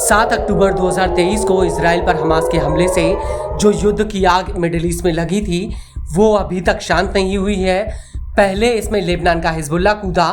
7 अक्टूबर 2023 को इजराइल पर हमास के हमले से जो युद्ध की आग मिडिल ईस्ट में लगी थी वो अभी तक शांत नहीं हुई है। पहले इसमें लेबनान का हिजबुल्ला कूदा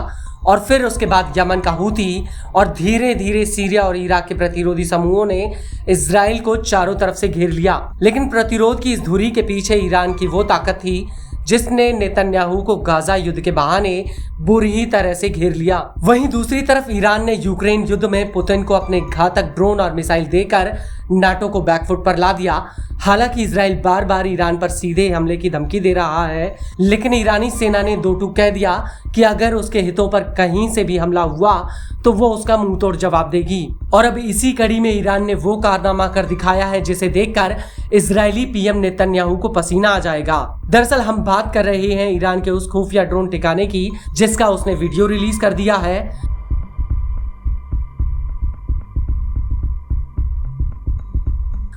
और फिर उसके बाद यमन का हूती और धीरे धीरे सीरिया और इराक के प्रतिरोधी समूहों ने इजराइल को चारों तरफ से घेर लिया। लेकिन प्रतिरोध की इस धुरी के पीछे ईरान की वो ताकत थी जिसने नेतन्याहू को गाजा युद्ध के बहाने बुरी तरह से घेर लिया। वहीं दूसरी तरफ ईरान ने यूक्रेन युद्ध में पुतिन को अपने घातक ड्रोन और मिसाइल देकर नाटो को बैकफुट पर ला दिया। हालांकि इजराइल बार बार ईरान पर सीधे हमले की धमकी दे रहा है, लेकिन ईरानी सेना ने दो टूक कह दिया कि अगर उसके हितों पर कहीं से भी हमला हुआ तो वो उसका मुंह तोड़ जवाब देगी। और अब इसी कड़ी में ईरान ने वो कारनामा कर दिखाया है जिसे देखकर इजरायली पीएम नेतन्याहू को पसीना आ जाएगा। दरअसल हम बात कर रहे हैं ईरान के उस खुफिया ड्रोन ठिकाने की जिसका उसने वीडियो रिलीज कर दिया है।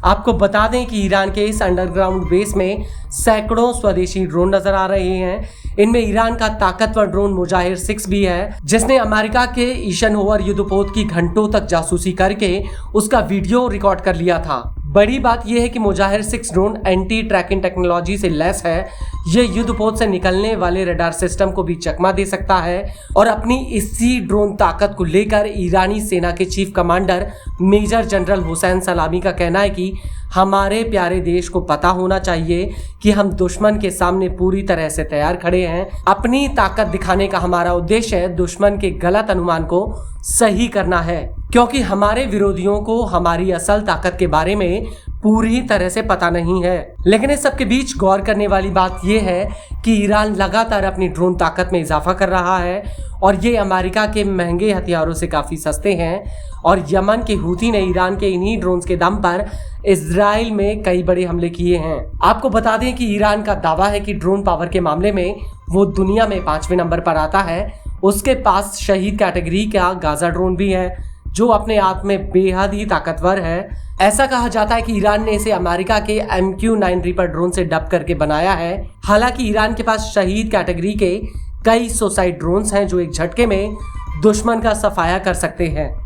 आपको बता दें कि ईरान के इस अंडरग्राउंड बेस में सैकड़ों स्वदेशी ड्रोन नजर आ रहे हैं। इनमें ईरान का ताकतवर ड्रोन मुजाहिर 6 भी है जिसने अमेरिका के ईशनहोवर युद्धपोत की घंटों तक जासूसी करके उसका वीडियो रिकॉर्ड कर लिया था। बड़ी बात यह है कि मुजाहिर 6 ड्रोन एंटी ट्रैकिंग टेक्नोलॉजी से लैस है। ये युद्धपोत से निकलने वाले रडार सिस्टम को भी चकमा दे सकता है और अपनी इसी ड्रोन ताकत को लेकर ईरानी सेना के chief commander major general Hussain Salami का कहना है कि हमारे प्यारे देश को पता होना चाहिए कि हम दुश्मन के सामने पूरी तरह से तैयार खड़े हैं। अपनी ताकत दिखाने का हमारा उद्देश्य है दुश्मन के गलत अनुमान को सही करना है, क्योंकि हमारे विरोधियों को हमारी असल ताकत के बारे में पूरी तरह से पता नहीं है। लेकिन इस सब के बीच गौर करने वाली बात यह है कि ईरान लगातार अपनी ड्रोन ताकत में इजाफा कर रहा है और ये अमेरिका के महंगे हथियारों से काफी सस्ते हैं। और यमन के हूती ने ईरान के इन्हीं ड्रोन्स के दम पर इजराइल में कई बड़े हमले किए हैं। आपको बता दें कि ईरान का दावा है कि ड्रोन पावर के मामले में वो दुनिया में 5वें नंबर पर आता है। उसके पास शहीद कैटेगरी का गाजा ड्रोन भी है जो अपने आप में बेहद ही ताकतवर है। ऐसा कहा जाता है कि ईरान ने इसे अमेरिका के MQ-9 रीपर ड्रोन से डब करके बनाया है। हालांकि ईरान के पास शहीद कैटेगरी के कई सुसाइड ड्रोन्स हैं जो एक झटके में दुश्मन का सफाया कर सकते हैं।